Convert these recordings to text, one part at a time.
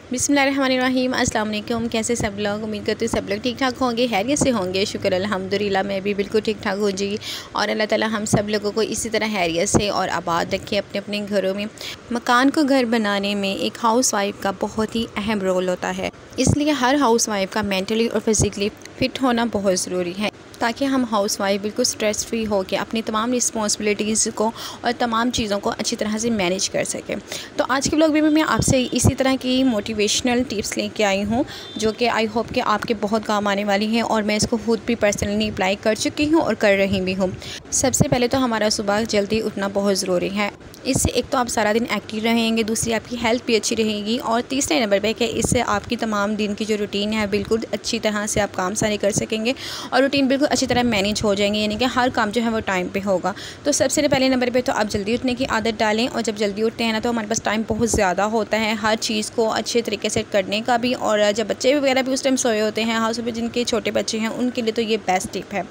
बिस्मिल्लाहिर्रहमानिर्रहीम। अस्सलाम वालेकुम। कैसे सब लोग? उम्मीद करते हैं सब लोग ठीक ठाक होंगे, खैरियत से होंगे। शुक्र अल्हम्दुलिल्लाह, मैं भी बिल्कुल ठीक ठाक हूँ जी। और अल्लाह ताला हम सब लोगों को इसी तरह खैरियत से और आबाद रखे अपने अपने घरों में। मकान को घर बनाने में एक हाउस वाइफ का बहुत ही अहम रोल होता है, इसलिए हर हाउस वाइफ का मेंटली और फिज़िकली फ़िट होना बहुत ज़रूरी है, ताकि हम हाउस वाइफ बिल्कुल स्ट्रेस फ्री हो के अपनी तमाम रिस्पॉन्सिबिलिटीज़ को और तमाम चीज़ों को अच्छी तरह से मैनेज कर सकें। तो आज के ब्लॉग में मैं आपसे इसी तरह की मोटिवेशनल टिप्स लेके आई हूँ, जो कि आई होप कि आपके बहुत काम आने वाली हैं, और मैं इसको खुद भी पर्सनली अप्लाई कर चुकी हूँ और कर रही भी हूँ। सबसे पहले तो हमारा सुबह जल्दी उठना बहुत ज़रूरी है। इससे एक तो आप सारा दिन एक्टिव रहेंगे, दूसरी आपकी हेल्थ भी अच्छी रहेगी, और तीसरे नंबर पे कि इससे आपकी तमाम दिन की जो रूटीन है बिल्कुल अच्छी तरह से आप काम सारे कर सकेंगे और रूटीन बिल्कुल अच्छी तरह मैनेज हो जाएंगे, यानी कि हर काम जो है वो टाइम पे होगा। तो सबसे पहले नंबर पे तो आप जल्दी उठने की आदत डालें, और जब जल्दी उठते हैं ना तो हमारे पास टाइम बहुत ज़्यादा होता है हर चीज़ को अच्छे तरीके से करने का भी। और जब बच्चे वगैरह भी उस टाइम सोए होते हैं, हाउस में जिनके छोटे बच्चे हैं उनके लिए तो ये बेस्ट टिप है।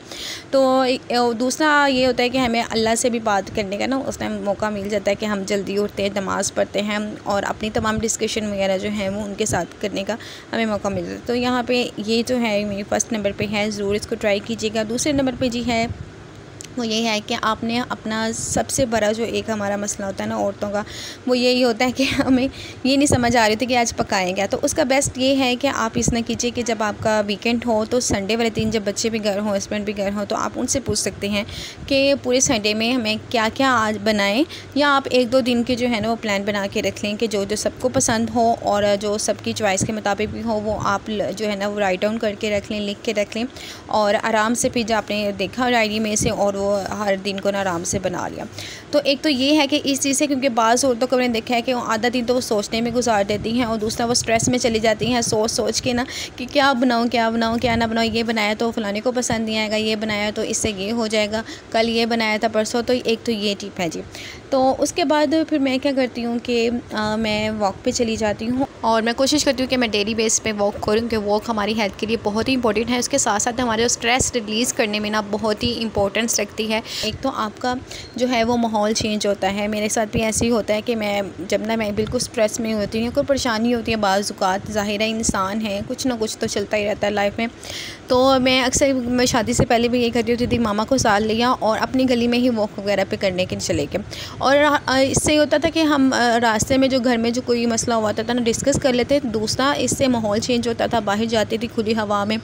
तो दूसरा ये होता है कि हमें अल्लाह से भी बात करने का ना उस टाइम मौका मिल जाता है कि हम जल्दी उठते हैं, नमाज़ पढ़ते हैं और अपनी तमाम डिस्कशन वगैरह जो है वो उनके साथ करने का हमें मौका मिल जाता है। तो यहाँ पे ये जो है मेरी फर्स्ट नंबर पे है, ज़रूर इसको ट्राई कीजिएगा। दूसरे नंबर पे जी है वो यही है कि आपने अपना सबसे बड़ा जो एक हमारा मसला होता है ना औरतों का, वो यही होता है कि हमें ये नहीं समझ आ रही थी कि आज पकाएं क्या। तो उसका बेस्ट ये है कि आप इस ना कीजिए कि जब आपका वीकेंड हो तो संडे वाले दिन जब बच्चे भी घर हों, हस्बैंड भी घर हों, तो आप उनसे पूछ सकते हैं कि पूरे संडे में हमें क्या क्या आज बनाएं, या आप एक दो दिन के जो है ना वो प्लान बना के रख लें कि जो जो सबको पसंद हो और जो सबकी चॉइस के मुताबिक भी हो, वो आप जो है ना वो राइट डाउन करके रख लें, लिख के रख लें, और आराम से फिर जब आपने देखा डायरी में से और हर दिन को ना आराम से बना लिया। तो एक तो ये है कि इस चीज़ से, क्योंकि बाज़ औरतों को मैंने देखा है कि आधा दिन तो वो सोचने में गुजार देती हैं, और दूसरा वो स्ट्रेस में चली जाती हैं सोच सोच के ना कि क्या बनाऊँ क्या बनाऊँ क्या ना बनाऊँ, ये बनाया तो फलाने को पसंद नहीं आएगा, ये बनाया तो इससे ये हो जाएगा, कल ये बनाया था परसों। तो एक तो ये टिप है जी। तो उसके बाद फिर मैं क्या करती हूँ कि मैं वॉक पे चली जाती हूँ, और मैं कोशिश करती हूँ कि मैं डेली बेस पे वॉक करूँ, क्योंकि वॉक हमारी हेल्थ के लिए बहुत ही इंपॉर्टेंट है। उसके साथ साथ हमारे स्ट्रेस रिलीज़ करने में ना बहुत ही इंपॉर्टेंस रखती है। एक तो आपका जो है वो माहौल चेंज होता है। मेरे साथ भी ऐसे ही होता है कि मैं बिल्कुल स्ट्रेस में होती हूँ, कोई परेशानी होती है, बाज़ औक़ात ज़ाहिर है इंसान है, कुछ ना कुछ तो चलता ही रहता है लाइफ में। तो मैं शादी से पहले भी यही करती होती थी, मामा को साथ लिया और अपनी गली में ही वॉक वगैरह पे करने के चले गए। और इससे होता था कि हम रास्ते में जो घर में जो कोई मसला हुआ था ना डिस्कस कर लेते। दूसरा, इससे माहौल चेंज होता था, बाहर जाती थी खुली हवा में,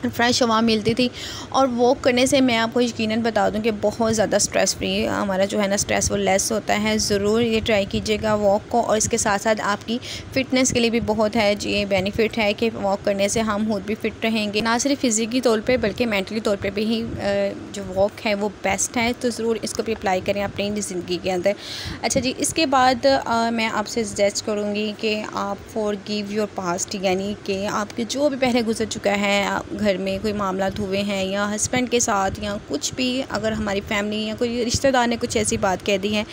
फ्रेश हवा मिलती थी। और वॉक करने से मैं आपको यकीनन बता दूं कि बहुत ज़्यादा स्ट्रेस फ्री हमारा जो है ना स्ट्रेस वो लेस होता है। ज़रूर ये ट्राई कीजिएगा वॉक को। और इसके साथ साथ आपकी फ़िटनेस के लिए भी बहुत है ये बेनिफिट है कि वॉक करने से हम खुद भी फ़िट रहेंगे, ना सिर्फ फ़िज़िकली तौर पे बल्कि मेंटली तौर पे भी ही जो वॉक है वो बेस्ट है। तो ज़रूर इसको भी अप्लाई करें अपनी ज़िंदगी के अंदर। अच्छा जी, इसके बाद मैं आपसे सजेस्ट करूँगी कि आप फॉरगिव योर पास्ट, यानी कि आपके जो भी पहले गुजर चुका है, घर में कोई मामला हुए हैं या हस्बैंड के साथ या कुछ भी, अगर हमारी फैमिली या कोई रिश्तेदार ने कुछ ऐसी बात कह दी है,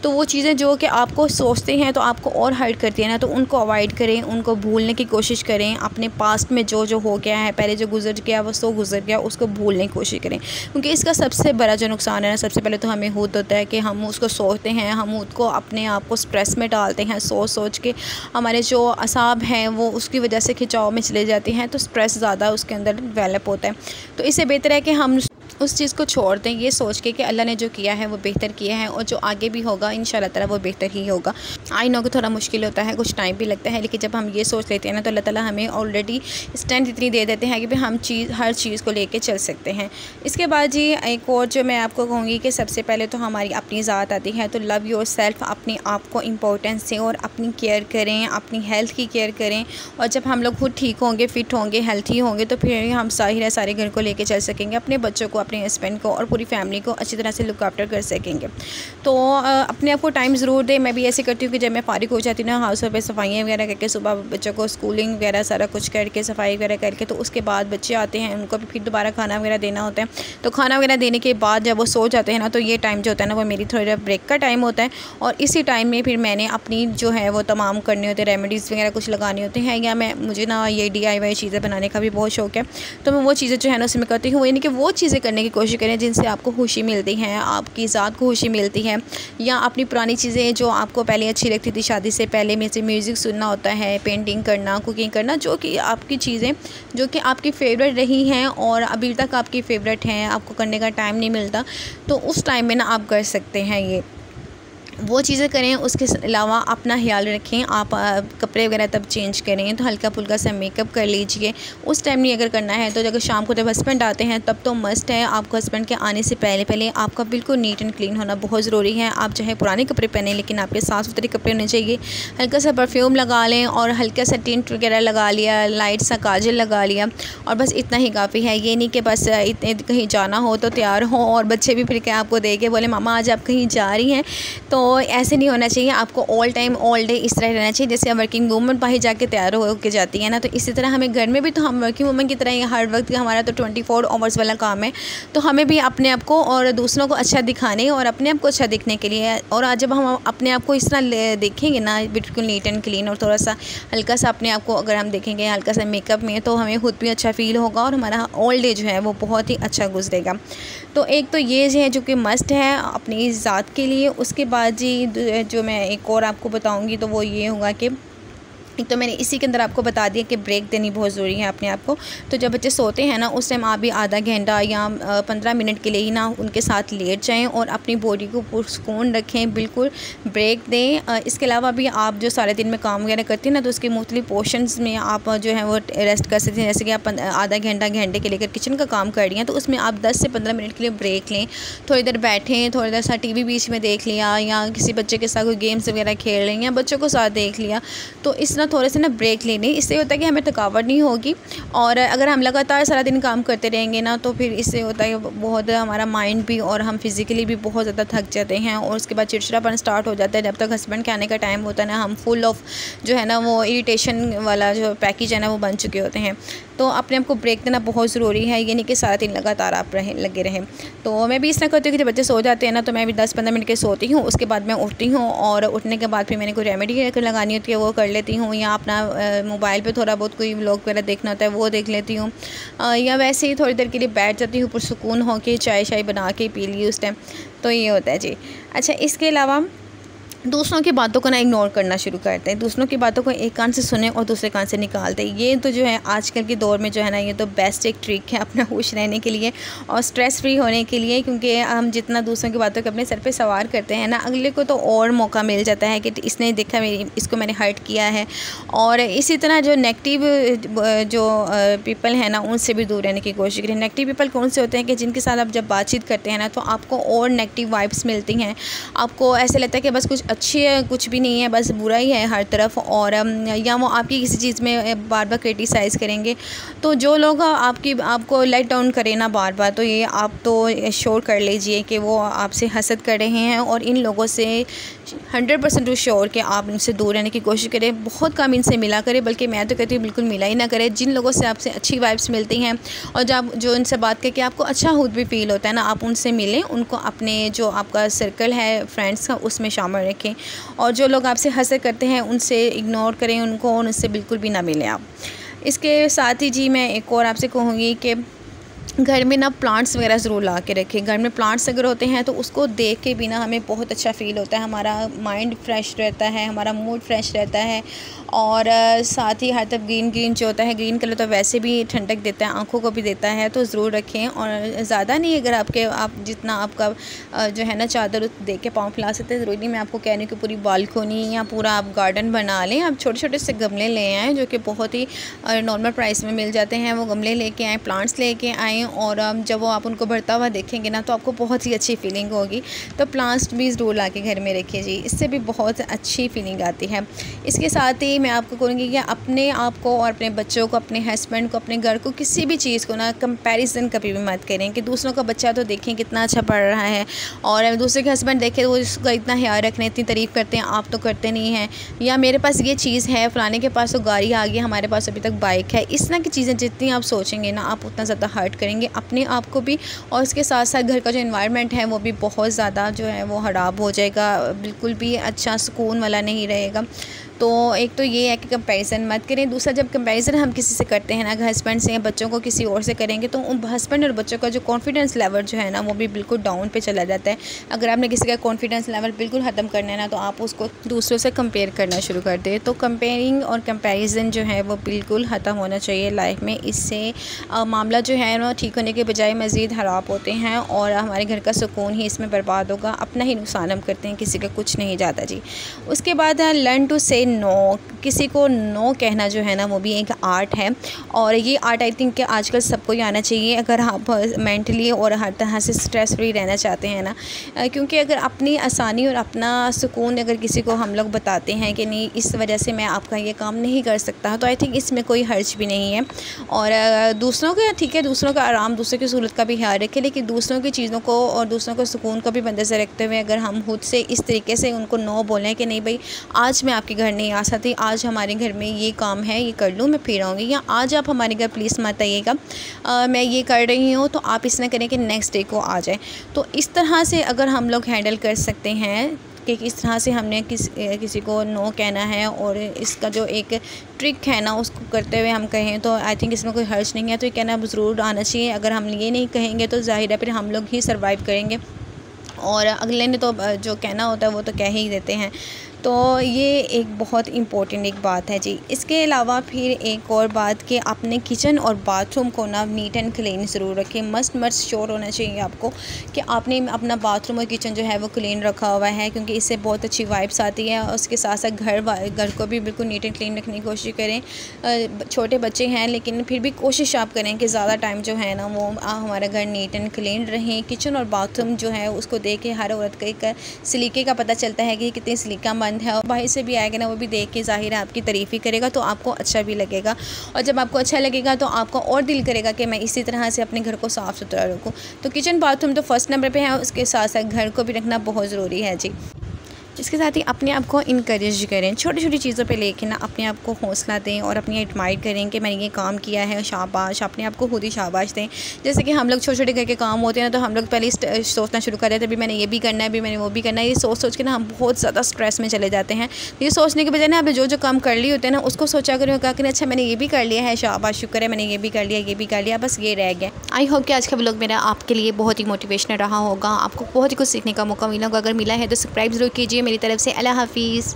तो वो चीज़ें जो कि आपको सोचते हैं तो आपको और हर्ट करती है ना, तो उनको अवॉइड करें, उनको भूलने की कोशिश करें। अपने पास्ट में जो जो हो गया है, पहले जो गुजर गया वो सो गुजर गया, उसको भूलने की कोशिश करें। क्योंकि इसका सबसे बड़ा जो नुकसान है ना, सबसे पहले तो हमें खुद होता है कि हम उसको सोचते हैं, हम खुद को अपने आप को स्ट्रेस में डालते हैं, सोच सोच के हमारे जो असाब हैं वो उसकी वजह से खिंचाव में चले जाते हैं, तो स्ट्रेस ज़्यादा उसके अंदर डेवलप होता है। तो इससे बेहतर है कि हम उस चीज़ को छोड़ दें, ये सोच के कि अल्लाह ने जो किया है वो बेहतर किया है, और जो आगे भी होगा इंशाल्लाह ताला वो बेहतर ही होगा। आई नो कि थोड़ा मुश्किल होता है, कुछ टाइम भी लगता है, लेकिन जब हम ये सोच लेते हैं ना तो अल्लाह ताला हमें ऑलरेडी स्ट्रेंथ इतनी दे देते हैं कि भाई हम हर चीज़ को लेके चल सकते हैं। इसके बाद जी एक और जो मैं आपको कहूँगी कि सबसे पहले तो हमारी अपनी ज़ात आती है, तो लव योर सेल्फ, अपने आप को इम्पोर्टेंस दें और अपनी केयर करें, अपनी हेल्थ की केयर करें। और जब हम लोग खुद ठीक होंगे, फिट होंगे, हेल्थी होंगे, तो फिर हम ज़ाहिर है सारे घर को लेके चल सकेंगे, अपने बच्चों को, अपने हस्बैंड को और पूरी फैमिली को अच्छी तरह से लुक आफ्टर कर सकेंगे। तो अपने आप को टाइम ज़रूर दें। मैं भी ऐसे करती हूँ कि जब मैं फारिग हो जाती हूँ ना, हाउस पे सफाइयाँ वगैरह करके, सुबह बच्चों को स्कूलिंग वगैरह सारा कुछ करके, सफाई वगैरह करके, तो उसके बाद बच्चे आते हैं, उनको भी फिर दोबारा खाना वगैरह देना होता है। तो खाना वगैरह देने के बाद जब वो सो जाते हैं ना, तो ये टाइम जो होता है ना वो मेरी थोड़ा ब्रेक का टाइम होता है। और इसी टाइम में फिर मैंने अपनी जो है वो तमाम करने होते हैं, रेमेडीज़ वगैरह कुछ लगाने होते हैं, या मुझे ना ये DIY चीज़ें बनाने का भी बहुत शौक है, तो मैं वो चीज़ें जो है ना उसमें करती हूँ। यानी कि वो चीज़ें करने की कोशिश करें जिनसे आपको खुशी मिलती है, आपकी ज़ात को खुशी मिलती है, या अपनी पुरानी चीज़ें जो आपको पहले अच्छी लगती थी शादी से पहले में से म्यूज़िक सुनना होता है, पेंटिंग करना, कुकिंग करना, जो कि आपकी चीज़ें जो कि आपकी फ़ेवरेट रही हैं और अभी तक आपकी फ़ेवरेट हैं, आपको करने का टाइम नहीं मिलता, तो उस टाइम में ना आप कर सकते हैं ये वो चीज़ें करें। उसके अलावा अपना ख्याल रखें, आप कपड़े वगैरह तब चेंज करें तो हल्का फुल्का सा मेकअप कर लीजिए। उस टाइम नहीं अगर करना है तो अगर शाम को जब हस्बैंड आते हैं तब तो मस्ट है आपको हस्बैंड के आने से पहले पहले आपका बिल्कुल नीट एंड क्लीन होना बहुत ज़रूरी है। आप चाहे पुराने कपड़े पहने लेकिन आपके साफ़ सुथरे कपड़े होने चाहिए। हल्का सा परफ्यूम लगा लें और हल्का सा टिंट वगैरह लगा लिया, लाइट सा काजल लगा लिया और बस इतना ही काफ़ी है। ये नहीं कि बस इतने कहीं जाना हो तो तैयार हो और बच्चे भी फिर के आपको दे के बोले मामा आज आप कहीं जा रही हैं, तो ऐसे नहीं होना चाहिए। आपको ऑल टाइम ऑल डे इस तरह रहना चाहिए जैसे वर्किंग वूमन बाहर जाके तैयार हो के जाती है ना, तो इसी तरह हमें घर में भी तो हम वर्किंग वूमन की तरह ही हर वक्त हमारा तो 24 आवर्स वाला काम है, तो हमें भी अपने आप को और दूसरों को अच्छा दिखाने और अपने आप को अच्छा दिखने के लिए, और आज जब हम अपने आप को इस तरह देखेंगे ना बिल्कुल नीट एंड क्लीन और थोड़ा सा हल्का सा अपने आप को अगर हम देखेंगे हल्का सा मेकअप में, तो हमें खुद भी अच्छा फ़ील होगा और हमारा ऑल डे जो है वो बहुत ही अच्छा गुजरेगा। तो एक तो ये है जो कि मस्ट है अपनी ज़ात के लिए। उसके बाद जी जो मैं एक और आपको बताऊंगी तो वो ये होगा कि एक तो मैंने इसी के अंदर आपको बता दिया कि ब्रेक देनी बहुत ज़रूरी है अपने आप को। तो जब बच्चे सोते हैं ना उस टाइम आप भी आधा घंटा या 15 मिनट के लिए ही ना उनके साथ लेट जाएं और अपनी बॉडी को पुरसुकून रखें, बिल्कुल ब्रेक दें। इसके अलावा भी आप जो सारे दिन में काम वगैरह करते हैं ना तो उसके मुख्तलिफ पोर्शंस में आप जो है वो रेस्ट कर सकते हैं। जैसे कि आप आधा घंटा घंटे के लेकर किचन का काम कर रही हैं तो उसमें आप 10 से 15 मिनट के लिए ब्रेक लें, थोड़ी देर बैठें, थोड़ी देर सा टीवी बीच में देख लिया या किसी बच्चे के साथ कोई गेम्स वगैरह खेल रहे हैं या बच्चों को साथ देख लिया, तो इस थोड़े से ना ब्रेक लेने, इससे होता है कि हमें थकावट नहीं होगी। और अगर हम लगातार सारा दिन काम करते रहेंगे ना तो फिर इससे होता है बहुत हमारा माइंड भी और हम फिज़िकली भी बहुत ज़्यादा थक जाते हैं और उसके बाद चिड़चिड़ापन स्टार्ट हो जाता है। जब तक हस्बैंड के आने का टाइम होता है ना हम फुल ऑफ जो है ना वो इरिटेशन वाला जो पैकेज है ना वो बन चुके होते हैं। तो अपने आप को ब्रेक देना बहुत ज़रूरी है, ये नहीं कि सारा दिन लगातार आप लगे रहें। तो मैं भी इस तरह करती हूँ कि जब बच्चे सो जाते हैं ना तो मैं भी 10-15 मिनट के सोती हूँ, उसके बाद मैं उठती हूँ और उठने के बाद फिर मैंने कोई रेमेडी लगानी होती है वो कर लेती हूँ, या अपना मोबाइल पे थोड़ा बहुत कोई व्लॉग वगैरह देखना होता है वो देख लेती हूँ, या वैसे ही थोड़ी देर के लिए बैठ जाती हूँ पुरसुकून होकर, चाय शाय बना के पी ली उस टाइम। तो ये होता है जी। अच्छा, इसके अलावा दूसरों की बातों को ना इग्नोर करना शुरू करते हैं, दूसरों की बातों को एक कान से सुने और दूसरे कान से निकालते हैं। ये तो जो है आजकल के दौर में जो है ना ये तो बेस्ट एक ट्रिक है अपना खुश रहने के लिए और स्ट्रेस फ्री होने के लिए, क्योंकि हम जितना दूसरों की बातों को अपने सर पे सवार करते हैं ना अगले को तो और मौका मिल जाता है कि इसने देखा मेरी इसको मैंने हर्ट किया है। और इसी तरह जो नेगेटिव जो पीपल हैं ना उनसे भी दूर रहने की कोशिश करें। नेगेटिव पीपल कौन से होते हैं कि जिनके साथ आप जब बातचीत करते हैं ना तो आपको और नेगेटिव वाइब्स मिलती हैं, आपको ऐसे लगता है कि बस कुछ अच्छी है कुछ भी नहीं है, बस बुरा ही है हर तरफ, और या वो आपकी किसी चीज़ में बार बार क्रिटिसाइज़ करेंगे। तो जो लोग आपको लेट डाउन करें ना बार बार, तो ये आप तो श्योर कर लीजिए कि वो आपसे हसद कर रहे हैं और इन लोगों से 100% श्योर कि आप इनसे दूर रहने की कोशिश करें। बहुत कम इनसे मिला करें, बल्कि मैं तो कहती हूँ बिल्कुल मिला ही ना करें। जिन लोगों से आपसे अच्छी वाइब्स मिलती हैं और जब जो उनसे बात करके आपको अच्छा खुद भी फील होता है ना, आप उनसे मिलें, उनको अपने जो आपका सर्कल है फ्रेंड्स का उसमें शामिल रखें। और जो लोग आपसे हंसे करते हैं उनसे इग्नोर करें उनको, और उनसे बिल्कुल भी ना मिलें आप। इसके साथ ही जी मैं एक और आपसे कहूँगी कि घर में ना प्लांट्स वगैरह ज़रूर ला के रखें। घर में प्लांट्स अगर होते हैं तो उसको देख के भी ना हमें बहुत अच्छा फ़ील होता है, हमारा माइंड फ्रेश रहता है, हमारा मूड फ्रेश रहता है। और साथ ही हर तरफ ग्रीन ग्रीन जो होता है, ग्रीन कलर तो वैसे भी ठंडक देता है, आंखों को भी देता है, तो ज़रूर रखें। और ज़्यादा नहीं, अगर आप जितना आपका जो है ना चादर दे के पाँव फैला सकते हैं, ज़रूरी नहीं मैं आपको कह रही हूँ कि पूरी बालकोनी या पूरा आप गार्डन बना लें। आप छोटे छोटे से गमले ले आएँ जो कि बहुत ही नॉर्मल प्राइस में मिल जाते हैं, वो गमले लेके आएँ, प्लांट्स लेके आएँ, और जब वो आप उनको बढ़ता हुआ देखेंगे ना तो आपको बहुत ही अच्छी फीलिंग होगी। तो प्लांट्स भी ज़रूर ला के घर में रखिए जी, इससे भी बहुत अच्छी फीलिंग आती है। इसके साथ ही मैं आपको कहूँगी कि अपने आप को और अपने बच्चों को, अपने हस्बैंड को, अपने घर को, किसी भी चीज़ को ना कंपैरिजन कभी भी मत करें कि दूसरों का बच्चा तो देखें कितना अच्छा पढ़ रहा है और दूसरे के हस्बैंड देखें वो उसका इतना ख्याल रखने इतनी तारीफ़ करते हैं, आप तो करते नहीं हैं, या मेरे पास ये चीज़ है, फ़लाने के पास तो गाड़ी आ गई, हमारे पास अभी तक बाइक है। इस तरह की चीज़ें जितनी आप सोचेंगे ना आप उतना ज़्यादा हर्ट करेंगे अपने आप को भी, और इसके साथ साथ घर का जो एनवायरनमेंट है वो भी बहुत ज़्यादा जो है वो ख़राब हो जाएगा, बिल्कुल भी अच्छा सुकून वाला नहीं रहेगा। तो एक तो ये है कि कंपैरिजन मत करें। दूसरा, जब कंपैरिजन हम किसी से करते हैं ना, अगर हस्बैंड से या बच्चों को किसी और से करेंगे तो हस्बैंड और बच्चों का जो कॉन्फिडेंस लेवल जो है ना वो भी बिल्कुल डाउन पे चला जाता है। अगर आपने किसी का कॉन्फिडेंस लेवल बिल्कुल ख़त्म करना है ना, तो आप उसको दूसरों से कंपेयर करना शुरू कर दें। तो कंपेयरिंग और कंपैरिजन जो है वो बिल्कुल ख़त्म होना चाहिए लाइफ में। इससे मामला जो है ना ठीक होने के बजाय मज़ीद ख़राब होते हैं और हमारे घर का सुकून ही इसमें बर्बाद होगा। अपना ही नुकसान हम करते हैं, किसी का कुछ नहीं जाता जी। उसके बाद लर्न टू से नो। किसी को नो कहना जो है ना वो भी एक आर्ट है, और ये आर्ट आई थिंक कि आजकल सबको ही आना चाहिए अगर आप मेंटली और हर तरह से स्ट्रेस फ्री रहना चाहते हैं ना। क्योंकि अगर अपनी आसानी और अपना सुकून अगर किसी को हम लोग बताते हैं कि नहीं इस वजह से मैं आपका ये काम नहीं कर सकता, तो आई थिंक इसमें कोई हर्ज भी नहीं है। और दूसरों का ठीक है, दूसरों का आराम, दूसरों की सहूलत का भी ख्याल रखें, लेकिन दूसरों की चीज़ों को और दूसरों के सुकून को भी बंदे से रखते हुए अगर हम खुद से इस तरीके से उनको नो बोलें कि नहीं भाई आज मैं आपके घर नहीं आ सकती, आज हमारे घर में ये काम है, ये कर लूँ, मैं फिर आऊँगी, या आज आप हमारे घर प्लीज़ मत आइएगा, मैं ये कर रही हूँ, तो आप इस तरह करें कि नेक्स्ट डे को आ जाए। तो इस तरह से अगर हम लोग हैंडल कर सकते हैं कि किस तरह से हमने किसी को नो कहना है, और इसका जो एक ट्रिक है ना उसको करते हुए हम कहें, तो आई थिंक इसमें कोई हर्ज नहीं है। तो ये कहना ज़रूर आना चाहिए। अगर हम ये नहीं कहेंगे तो ज़ाहिर है फिर हम लोग ही सर्वाइव करेंगे, और अगले ने तो जो कहना होता है वो तो कह ही देते हैं। तो ये एक बहुत इम्पोर्टेंट एक बात है जी। इसके अलावा फिर एक और बात कि अपने किचन और बाथरूम को ना नीट एंड क्लीन ज़रूर रखें। मस्ट श्योर होना चाहिए आपको कि आपने अपना बाथरूम और किचन जो है वो क्लीन रखा हुआ है, क्योंकि इससे बहुत अच्छी वाइब्स आती है। और उसके साथ साथ घर को भी बिल्कुल नीट एंड क्लीन रखने की कोशिश करें। छोटे बच्चे हैं लेकिन फिर भी कोशिश आप करें कि ज़्यादा टाइम जो है ना वो हमारा घर नीट एंड क्लीन रहें। किचन और बाथरूम जो है उसको देख के हर औरत का एक सलीके का पता चलता है कि कितनी सलीका मंद है, और बाहर से भी आएगा ना वो भी देख के ज़ाहिर है आपकी तारीफ़ ही करेगा, तो आपको अच्छा भी लगेगा। और जब आपको अच्छा लगेगा तो आपका और दिल करेगा कि मैं इसी तरह से अपने घर को साफ़ सुथरा रखूँ। तो किचन बाथरूम तो फर्स्ट नंबर पे है, उसके साथ साथ घर को भी रखना बहुत ज़रूरी है जी। इसके साथ ही अपने आप को इनकरेज करें, छोटी छोटी चीज़ों पे लेके ना अपने आप को हौसला दें और अपनी एडमायर करें कि मैंने ये काम किया है, शाबाश। अपने आप को खुद ही शाबाश दें। जैसे कि हम लोग छोटे छोटे घर के काम होते हैं ना, तो हम लोग पहले सोचना शुरू कर देते हैं, अभी मैंने ये भी करना है, अभी मैंने वो भी करना है। ये सोच के ना हम बहुत ज़्यादा स्ट्रेस में चले जाते हैं। ये सोचने के बजाय ना आपने जो काम कर लिए होते हैं ना उसको सोचा करें, कहा कि अच्छा मैंने ये भी कर लिया है, शाबाश, शुक्र है, मैंने ये भी कर लिया, ये भी कर लिया, बस ये रह गया। आई होप कि आज का व्लॉग मेरा आपके लिए बहुत ही मोटिवेशनल रहा होगा, आपको बहुत ही कुछ सीखने का मौका मिला होगा। अगर मिला है तो सब्सक्राइब ज़रूर कीजिए मेरी तरफ से। अल्लाह हाफिज़।